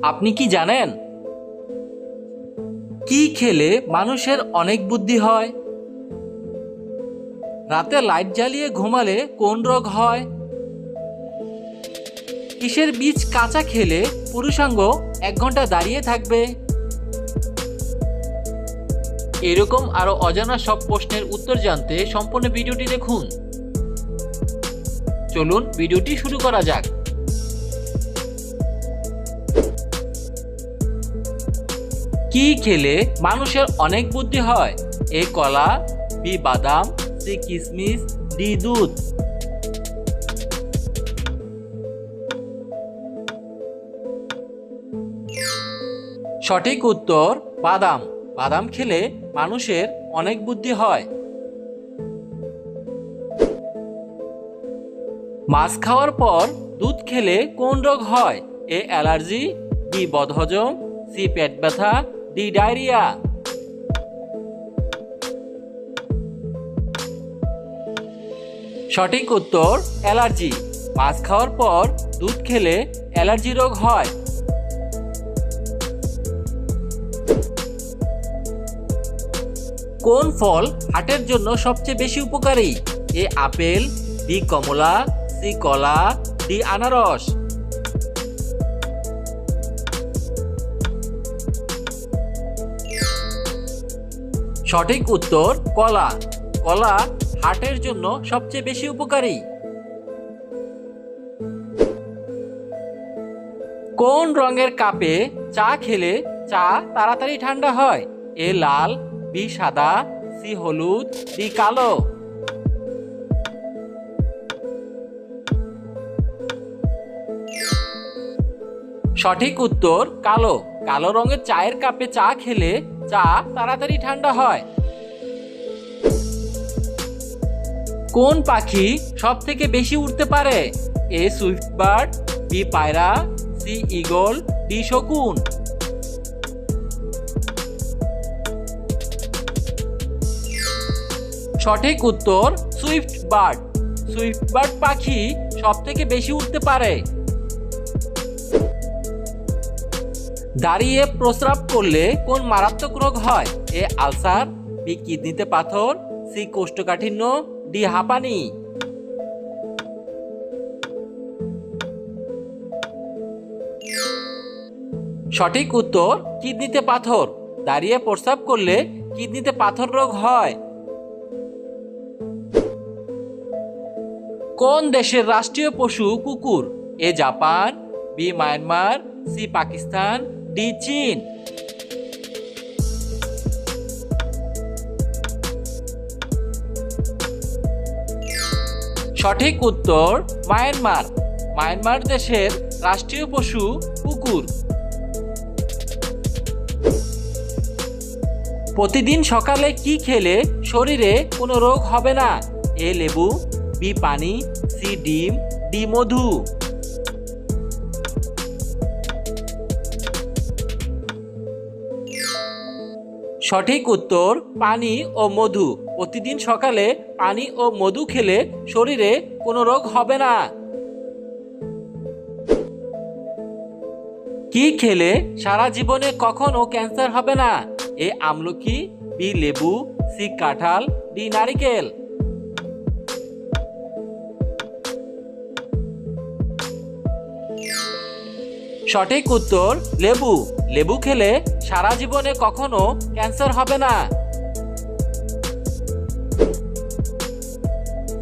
আপনি কি জানেন কি খেলে মানুষের অনেক বুদ্ধি হয়? রাতে লাইট জ্বালিয়ে ঘুমালে কোন রোগ হয়? কিসের বীজ কাঁচা খেলে পুরুষাঙ্গ 1 ঘন্টা দাঁড়িয়ে থাকবে? এরকম আরো অজানা সব প্রশ্নের উত্তর জানতে সম্পূর্ণ ভিডিওটি দেখুন। চলুন ভিডিওটি শুরু করা যাক। কি খেলে মানুষের অনেক বুদ্ধি হয়? এ কলা, বি বাদাম, সি কিশমিশ, ডি দুধ। সঠিক উত্তর বাদাম। বাদাম খেলে মানুষের অনেক বুদ্ধি হয়। মাছ খাওয়ার পর দুধ খেলে কোন রোগ হয়? এ অ্যালার্জি, বি বদহজম, সি পেট ব্যথা, ডি ডায়রিয়া। সঠিক উত্তর অ্যালার্জি। মাছ খাওয়ার পর দুধ খেলে অ্যালার্জি রোগ হয়। কোন ফল হার্টের জন্য সবচেয়ে বেশি উপকারী? এ আপেল, বি কমলা, সি কলা, ডি আনারস। সঠিক উত্তর কলা। কলা হার্টের জন্য সবচেয়ে বেশি উপকারী। কোন রঙের কাপে চা খেলে চা তাড়াতাড়ি ঠান্ডা হয়? এ লাল, বি সাদা, সি হলুদ, ডি কালো। সঠিক উত্তর কালো। কালো রঙের চায়ের কাপে চা খেলে চা তাড়াতাড়ি ঠান্ডা হয়। কোন পাখি সব থেকে বেশি উড়তে পারে? এ সুইফট বার্ড, বি পায়রা, সি ঈগল, ডি শকুন। সঠিক উত্তর সুইফট বার্ড। সুইফট বার্ড পাখি সব থেকে বেশি উড়তে পারে। দাঁড়িয়ে প্রস্রাব করলে কোন মারাত্মক রোগ হয়? এ আলসার, বি কিডনিতে পাথর, সি কোষ্ঠকাঠিন্য, ডি হাঁপানি। সঠিক উত্তর কিডনিতে পাথর। দাঁড়িয়ে প্রস্রাব করলে কিডনিতে পাথর রোগ হয়। কোন দেশের রাষ্ট্রীয় পশু কুকুর? A Japan, B Myanmar, C Pakistan, D চীন। সঠিক উত্তর মায়ানমার। মায়ানমার দেশের রাষ্ট্রীয় পশু কুকুর। প্রতিদিন সকালে কি খেলে শরীরে কোনো রোগ হবে না? এ লেবু, বি পানি, সি ডিম, ডি মধু। সঠিক উত্তর পানি ও মধু। প্রতিদিন সকালে পানি ও মধু খেলে শরীরে কোনো রোগ হবে না। কি খেলে সারা জীবনে কখনো ক্যান্সার হবে না? এ আমলকি, বি লেবু, সি কাঁঠাল, ডি নারিকেল। সঠিক উত্তর লেবু। লেবু খেলে সারা জীবনে কখনো ক্যান্সার হবে না।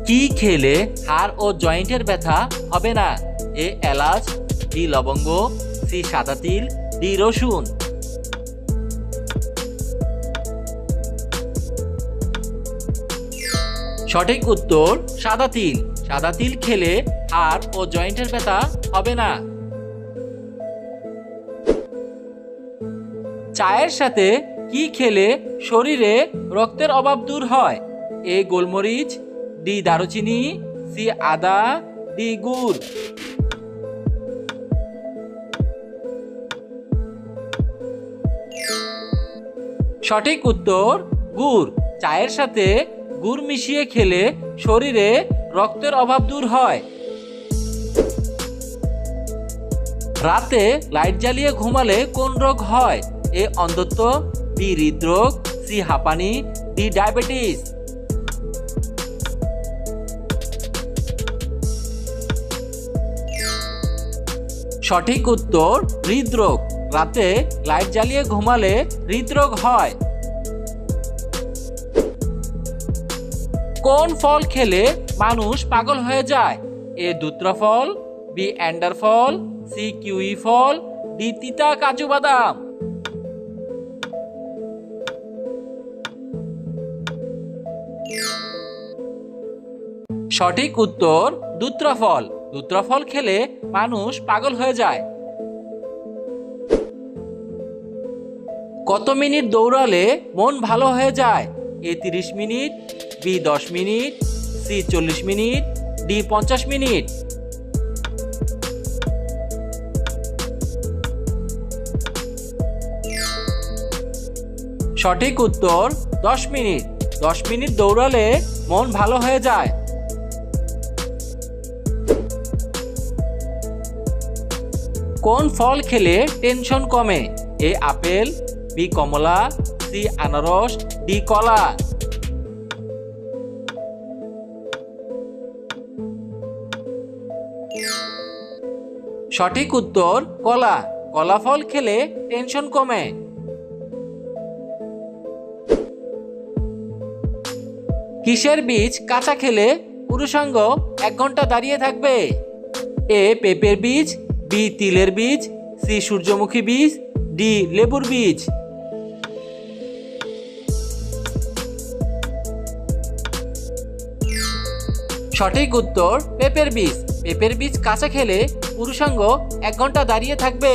কি খেলে হাড় ও জয়েন্টের ব্যথা হবে না? এ এলাচ, বি লবঙ্গ, সি সাদা তিল, ডি রসুন। সঠিক উত্তর সাদা তিল। সাদা তিল খেলে হাড় ও জয়েন্টের ব্যথা হবে না। চায়ের সাথে কি খেলে শরীরে রক্তের অভাব দূর হয়? এ গোলমরিচ, ডি দারুচিনি, সি আদা, ডি গুড়। সঠিক উত্তর গুড়। চায়ের সাথে গুড় মিশিয়ে খেলে শরীরে রক্তের অভাব দূর হয়। রাতে লাইট জ্বালিয়ে ঘুমালে কোন রোগ হয়? এ অন্ধত্ব, বি হৃদরোগ, সি হাঁপানি, ডি ডায়াবেটিস। সঠিক উত্তর হৃদরোগ। রাতে লাইট জ্বালিয়ে ঘুমালে হৃদরোগ হয়। কোন ফল খেলে মানুষ পাগল হয়ে যায়? এ দুত্রা ফল, বি অ্যান্ডার ফল, সি কিউই ফল, ডি তিতা কাজু বাদাম। সঠিক উত্তর দুত্রা ফল। দুত্রা ফল খেলে মানুষ পাগল হয়ে যায়। কত মিনিট দৌড়ালে মন ভালো হয়ে যায়? A 30 minute, B 10 minute, C 40 minute, D 50 minute. সঠিক উত্তর 10 মিনিট। 10 মিনিট দৌড়ালে মন ভালো হয়ে যায়। কোন ফল খেলে টেনশন কমে? এ আপেল, বি কমলা, সি আনারস, ডি কলা। সঠিক উত্তর কলা। কলা ফল খেলে টেনশন কমে। কিসের বীজ কাঁচা খেলে পুরুষাঙ্গ 1 ঘন্টা দাঁড়িয়ে থাকবে? এ পেঁপের বীজ, বি তিলের বীজ, সি সূর্যমুখী বীজ, ডি লেবুর বীজ। সঠিক উত্তর পেঁপের বীজ। পেঁপের বীজ কাঁচা খেলে পুরুষাঙ্গ 1 ঘন্টা দাঁড়িয়ে থাকবে।